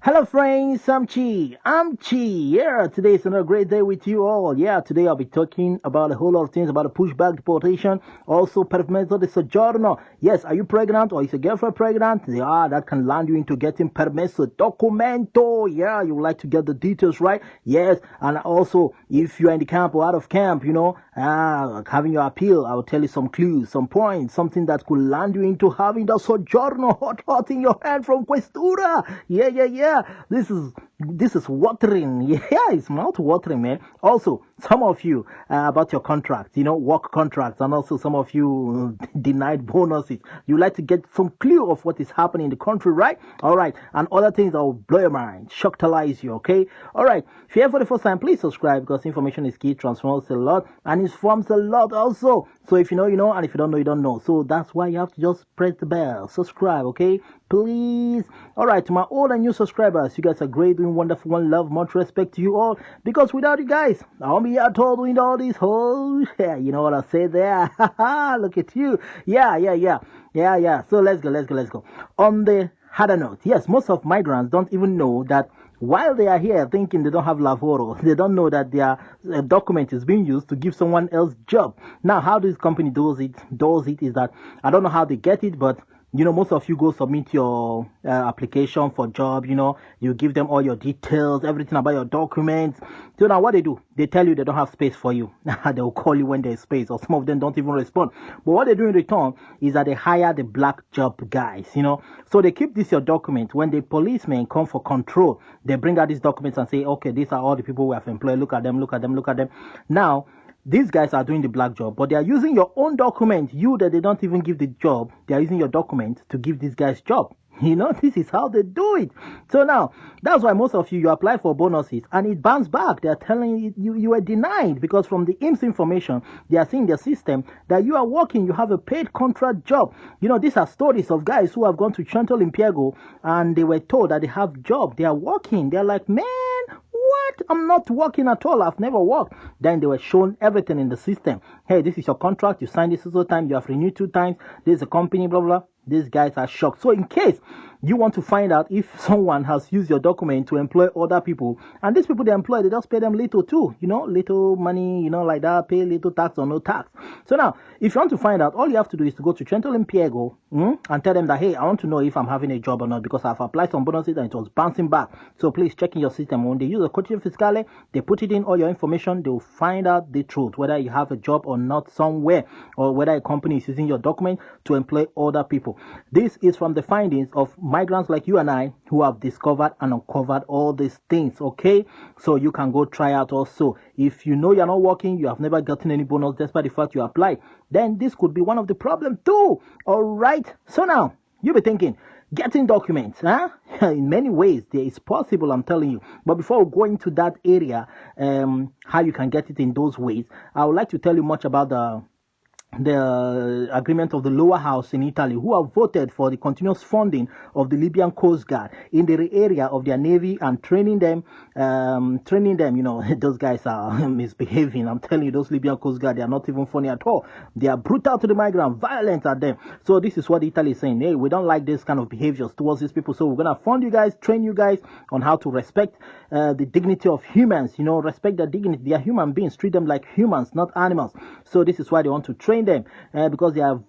Hello friends, I'm Chi. Yeah, today is another great day with you all. Yeah, today I'll be talking about a whole lot of things about the pushback deportation, also permesso de soggiorno. Yes, are you pregnant or is your girlfriend pregnant? Yeah, that can land you into getting permesso documento. Yeah, you would like to get the details right. Yes, and also if you're in the camp or out of camp, having your appeal, I'll tell you some clues, some points, something that could land you into having the soggiorno hot in your hand from Questura. Yeah. This is watering. Yeah, it's mouth watering, man. Also, some of you about your contracts, work contracts, and also some of you denied bonuses. You like to get some clue of what is happening in the country, right? All right, and other things that will blow your mind, shocktalize you. Okay, all right. If you're here for the first time, please subscribe because information is key, transforms a lot, and informs a lot also. So if you know, you know, and if you don't know, you don't know. So that's why you have to just press the bell, subscribe, okay? Please. All right, to my old and new subscribers, you guys are great, doing wonderful, one love, much respect to you all. Because without you guys, I'll be at all doing all these whole, yeah, you know what I say there? Look at you. Yeah. So let's go. On the harder note, yes, most of migrants don't even know that while they are here thinking they don't have lavoro, they don't know that their document is being used to give someone else job. Now, how this company does it is that I don't know how they get it, but most of you go submit your application for job, you give them all your details, everything about your documents. So now what they do, they tell you they don't have space for you. They will call you when there's space, or some of them don't even respond. But what they do in return is that they hire the black job guys, So they keep this your document. When the policemen come for control, they bring out these documents and say, okay, these are all the people we have employed. Look at them. Now, these guys are doing the black job, but they are using your own document. You that they don't even give the job, they are using your document to give these guys job. This is how they do it. So now, that's why most of you apply for bonuses and it bounces back. They are telling you were denied because from the IMSS information, they are seeing their system that you are working, you have a paid contract job. These are stories of guys who have gone to Central Impiego and they were told that they have job. They are working. They're like, man, what? I'm not working at all. I've never worked. Then they were shown everything in the system. Hey, this is your contract. You signed this so time. You have renewed 2 times. This is a company, blah, blah. These guys are shocked. So in case you want to find out if someone has used your document to employ other people, and these people they employ, they just pay them little too, little money, like that, pay little tax or no tax. So now, if you want to find out, all you have to do is to go to Central Impiego and tell them that, hey, I want to know if I'm having a job or not because I've applied some bonuses and it was bouncing back. So please check in your system. When they use a codice fiscale, they put it in all your information. They will find out the truth, whether you have a job or not somewhere, or whether a company is using your document to employ other people. This is from the findings of migrants like you and I who have discovered and uncovered all these things, okay? So you can go try out also. If you know you're not working, you have never gotten any bonus despite the fact you applied, then this could be one of the problems too. All right. So now you'll be thinking, getting documents, in many ways, there is possible, I'm telling you. But before we go into that area, how you can get it in those ways, I would like to tell you much about the agreement of the lower house in Italy, who have voted for the continuous funding of the Libyan Coast Guard in the area of their navy and training them. Those guys are misbehaving. I'm telling you, those Libyan Coast Guard, they are not even funny at all. They are brutal to the migrant, violent at them. So this is what Italy is saying. Hey, we don't like this kind of behaviors towards these people. So we're going to fund you guys, train you guys on how to respect the dignity of humans, respect their dignity. They are human beings. Treat them like humans, not animals. So this is why they want to train them because they are,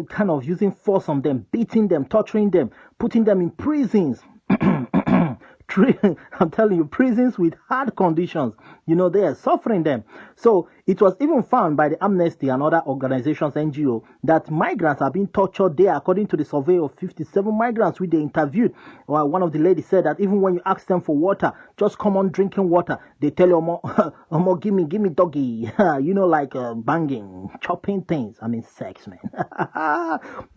kind of using force on them, beating them, torturing them, putting them in prisons. I'm telling you, prisons with hard conditions. They are suffering them. So it was even found by the Amnesty and other organizations, NGO, that migrants are being tortured there. According to the survey of 57 migrants which they interviewed, one of the ladies said that even when you ask them for water, just come on drinking water, they tell you, give me doggy, like banging, chopping things. I mean, sex, man.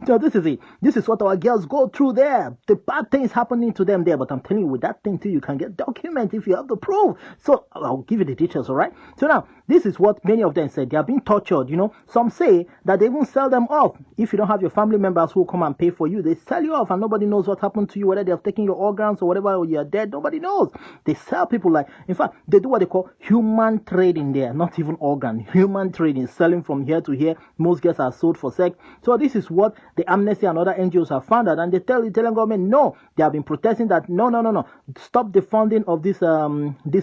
So this is it. This is what our girls go through there. The bad things happening to them there. But I'm telling you, with that thing too, you can get document if you have the proof. So I'll give you the details, all right? So now, this is what many of them said. They are being tortured, Some say that they even sell them off. If you don't have your family members who come and pay for you, they sell you off and nobody knows what happened to you, whether they have taken your organs or whatever, or you are dead, nobody knows. They sell people in fact, they do what they call human trading there, not even organ, human trading, selling from here to here. Most girls are sold for sex. So this is what the Amnesty and other NGOs have found out, and they tell the Italian government, no, they have been protesting that, no, stop the funding of this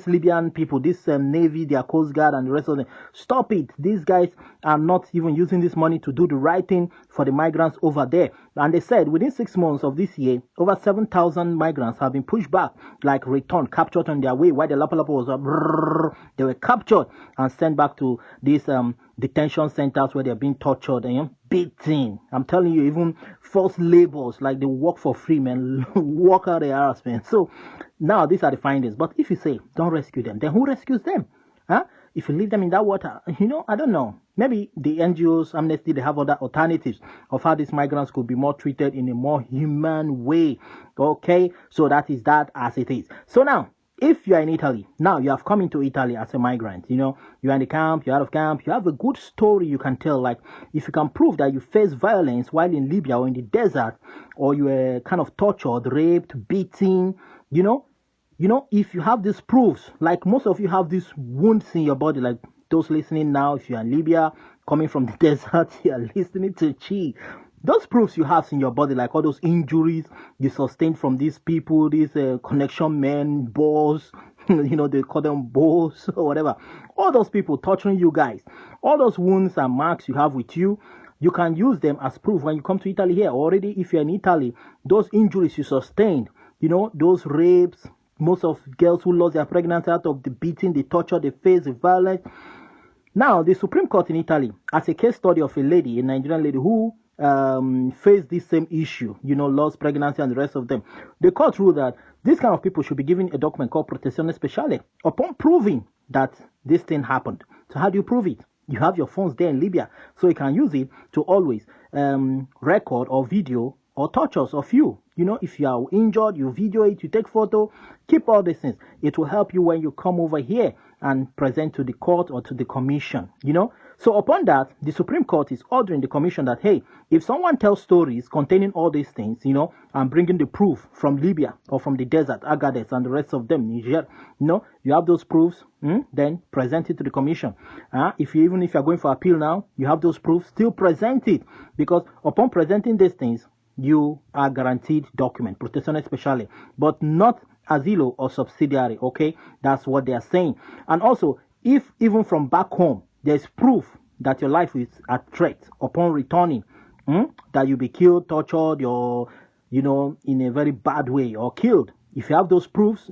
Libyan people, this Navy, their Coast Guard and the rest of them. Stop it. These guys are not even using this money to do the right thing for the migrants over there. And they said within 6 months of this year, over 7,000 migrants have been pushed back, like returned, captured on their way. While the Lapa was they were captured and sent back to these detention centers where they're being tortured and beaten. I'm telling you, even forced labors, like they work for free, man, work out their ass, man. So now these are the findings. But if you say don't rescue them, then who rescues them? Huh? If you leave them in that water, I don't know. Maybe the NGOs, Amnesty, they have other alternatives of how these migrants could be more treated in a more human way. Okay, so that is that as it is. So now, if you are in Italy, now you have come into Italy as a migrant, you're in the camp, you're out of camp, you have a good story you can tell. Like if you can prove that you faced violence while in Libya or in the desert, or you were kind of tortured, raped, beaten, if you have these proofs, like most of you have these wounds in your body, like those listening now, if you're in Libya, coming from the desert, you're listening to Chi. Those proofs you have in your body, like all those injuries you sustained from these people, these connection men, boss, they call them boss or whatever. All those people torturing you guys, all those wounds and marks you have with you, you can use them as proof when you come to Italy here. Already, if you're in Italy, those injuries you sustained, those rapes, most of girls who lost their pregnancy out of the beating, the torture, the face, the violence. Now, the Supreme Court in Italy, as a case study of a Nigerian lady who faced this same issue, lost pregnancy and the rest of them, the court ruled that these kind of people should be given a document called Protezione Speciale upon proving that this thing happened. So how do you prove it? You have your phones there in Libya, so you can use it to always record or video or tortures of you. If you are injured, you video it, you take photo, keep all these things. It will help you when you come over here and present to the court or to the commission, So upon that, the Supreme Court is ordering the commission that, hey, if someone tells stories containing all these things, and bringing the proof from Libya or from the desert, Agadez and the rest of them, Niger, you have those proofs, then present it to the commission. Even if you're going for appeal now, you have those proofs, still present it, because upon presenting these things, you are guaranteed document, Protezione Speciale, but not asilo or subsidiary, okay? That's what they are saying. And also, if even from back home, there's proof that your life is at threat upon returning, that you'll be killed, tortured, or, in a very bad way, or killed. If you have those proofs,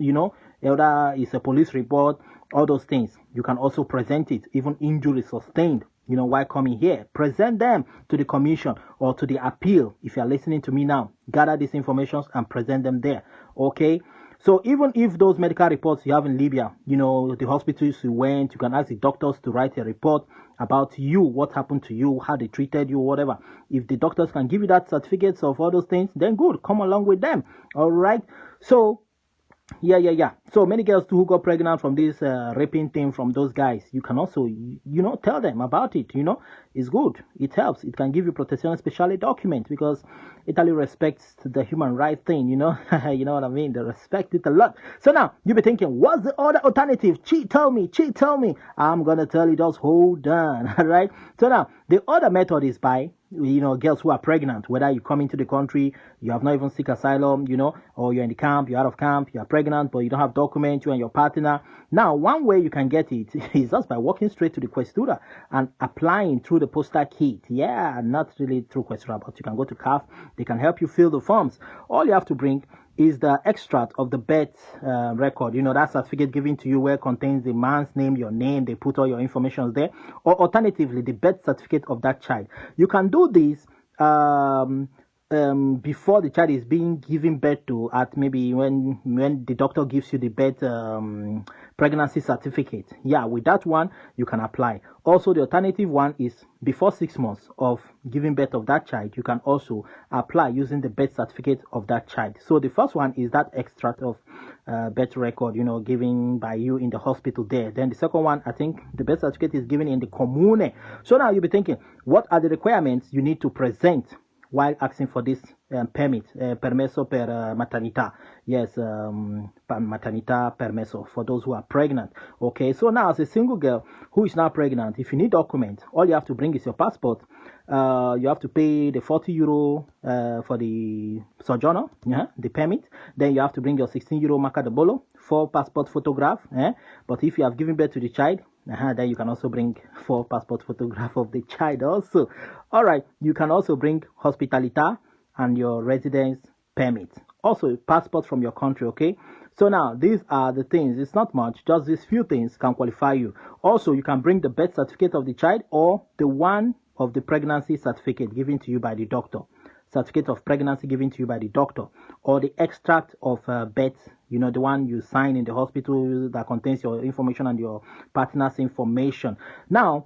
whether it's a police report, all those things, you can also present it, even injuries sustained, while coming here. Present them to the commission or to the appeal. If you are listening to me now, gather these informations and present them there, okay? So even if those medical reports you have in Libya, the hospitals you went, you can ask the doctors to write a report about you, what happened to you, how they treated you, whatever. If the doctors can give you that certificates of all those things, then good, come along with them, all right? So, yeah. So many girls too who got pregnant from this raping thing from those guys, you can also, tell them about it, it's good. It helps. It can give you Protezione Speciale document because Italy respects the human rights thing, you know what I mean? They respect it a lot. So now, you'll be thinking, what's the other alternative? Tell me. I'm going to tell you, just hold on, all right? So now, the other method is by, girls who are pregnant, whether you come into the country, you have not even seek asylum, or you're in the camp, you're out of camp, you are pregnant, but you don't have documents, you and your partner. Now, one way you can get it is just by walking straight to the Questura and applying through the postal kit. Yeah, not really through Questura, but you can go to CAF. They can help you fill the forms. All you have to bring is the extract of the birth record. That certificate given to you where it contains the man's name, your name, they put all your information there. Or alternatively, the birth certificate of that child. You can do this before the child is being given birth to, at maybe when the doctor gives you the birth pregnancy certificate. Yeah, with that one, you can apply. Also, the alternative one is before 6 months of giving birth of that child, you can also apply using the birth certificate of that child. So the first one is that extract of birth record, given by you in the hospital there. Then the second one, I think the birth certificate is given in the commune. So now you'll be thinking, what are the requirements you need to present while asking for this permit, permesso per maternità. Yes, maternità permesso for those who are pregnant. Okay, so now as a single girl who is now pregnant, if you need documents, all you have to bring is your passport. You have to pay the €40 for the sojourner, the permit. Then you have to bring your €16 marca de bolo for passport photograph. But if you have given birth to the child, then you can also bring 4 passport photograph of the child also. All right, you can also bring hospitalita and your residence permit. Also, passport from your country, okay? So now, these are the things. It's not much. Just these few things can qualify you. Also, you can bring the birth certificate of the child or the one of the pregnancy certificate given to you by the doctor. Certificate of pregnancy given to you by the doctor, or the extract of birth, the one you sign in the hospital that contains your information and your partner's information. Now,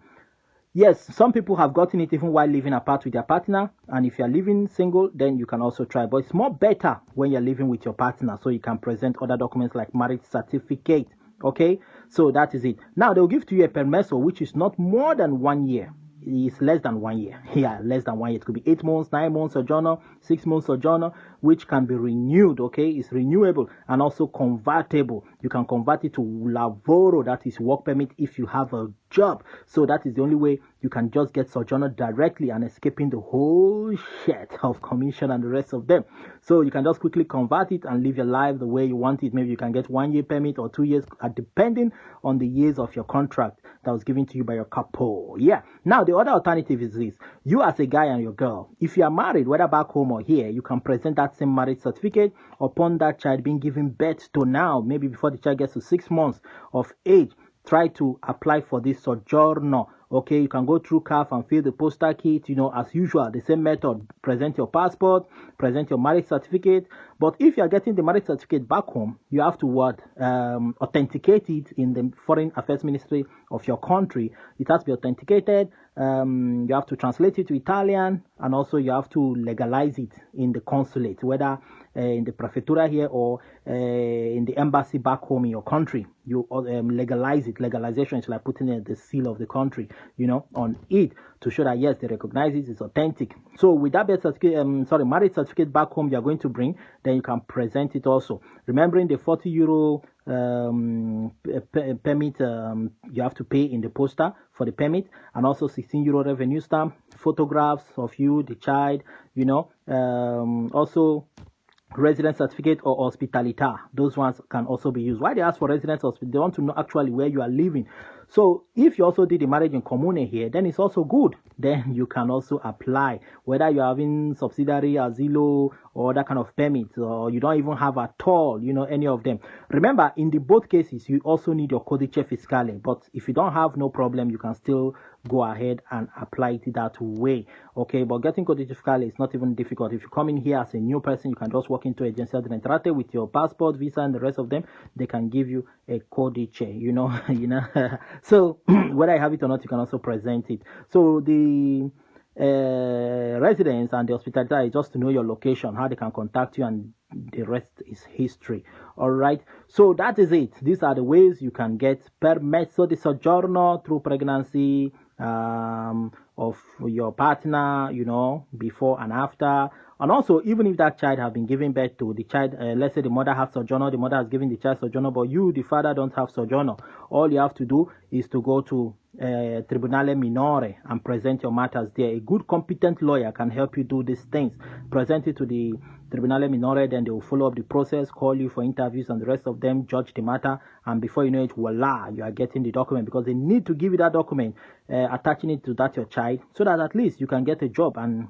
yes, some people have gotten it even while living apart with their partner, and if you're living single, then you can also try. But it's more better when you're living with your partner, so you can present other documents like marriage certificate. Okay, so that is it. Now they'll give to you a permesso, which is not more than 1 year. It's less than 1 year. Yeah, less than 1 year. It could be 8 months, 9 months sojourner, 6 months sojourner, which can be renewed. Okay, it's renewable and also convertible. You can convert it to lavoro, that is work permit, if you have a job. So that is the only way you can just get sojourner directly and escaping the whole shit of commission and the rest of them. So you can just quickly convert it and live your life the way you want it. Maybe you can get 1 year permit or 2 years, depending on the years of your contract that was given to you by your couple. Yeah. Now the other alternative is this: you as a guy and your girl, if you are married, whether back home or here, you can present that same marriage certificate upon that child being given birth to. Now, maybe before the child gets to 6 months of age, try to apply for this sojourner. Okay, you can go through CAF and fill the postal kit, as usual, the same method. Present your passport, present your marriage certificate. But if you are getting the marriage certificate back home, you have to authenticate it in the Foreign Affairs Ministry of your country. It has to be authenticated. You have to translate it to Italian, and also you have to legalize it in the consulate, whether in the prefectura here or in the embassy back home in your country. You legalize it. Legalization is like putting the seal of the country, on it to show that yes, they recognize it, it's authentic. So with that birth certificate, marriage certificate back home you are going to bring, then you can present it also. Remembering the €40 permit you have to pay in the poster for the permit, and also €16 revenue stamp, photographs of you, the child, also residence certificate or hospitalita. Those ones can also be used. Why they ask for residence hospital? They want to know actually where you are living. So if you also did the marriage in commune here, then it's also good. Then you can also apply, whether you're having subsidiary, asilo, or that kind of permit, or you don't even have at all, any of them. Remember, in the both cases, you also need your codice fiscale. But if you don't have, no problem, you can still go ahead and apply it that way. Okay, but getting codice fiscale is not even difficult. If you come in here as a new person, you can just walk into Agencia de Entrate with your passport, visa, and the rest of them. They can give you a codice, So whether I have it or not, you can also present it. So the residence and the hospitality is just to know your location, how they can contact you, and the rest is history. All right, so that is it. These are the ways you can get permesso di soggiorno through pregnancy of your partner, before and after. And also, even if that child has been given birth to, the child, let's say the mother has sojourner, the mother has given the child sojourner, but you, the father, don't have sojourner. All you have to do is to go to Tribunal Minore and present your matters there. A good, competent lawyer can help you do these things. Present it to the Tribunal Minore, then they will follow up the process, call you for interviews and the rest of them, judge the matter, and before you know it, voila, you are getting the document, because they need to give you that document, attaching it to that your child, so that at least you can get a job and,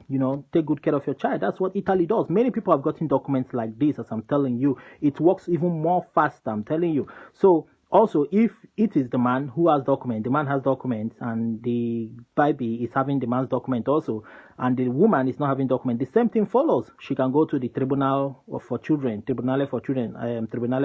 take good care of your child. That's what Italy does. Many people have gotten documents like this, as I'm telling you. It works even more faster, I'm telling you. So also, if it is the man who has document, the man has documents, and the baby is having the man's document also, and the woman is not having document, the same thing follows. She can go to the Tribunal for Children, Tribunale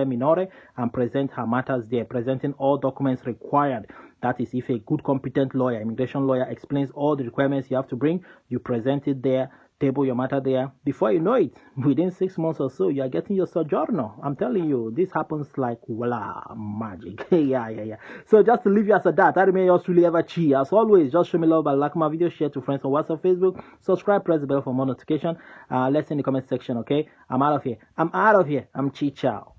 Minore, and present her matters there, presenting all documents required. That is, if a good, competent lawyer, immigration lawyer, explains all the requirements you have to bring, you present it there table your matter there. Before you know it, within 6 months or so, you are getting your sojourner. I'm telling you, this happens like voila, magic. Yeah. So just to leave you as a that, I remain yours truly ever Chi. As always, just show me love by liking my video, share to friends on WhatsApp, Facebook, subscribe, press the bell for more notification. Let's in the comment section, okay? I'm out of here. I'm Chi Chow.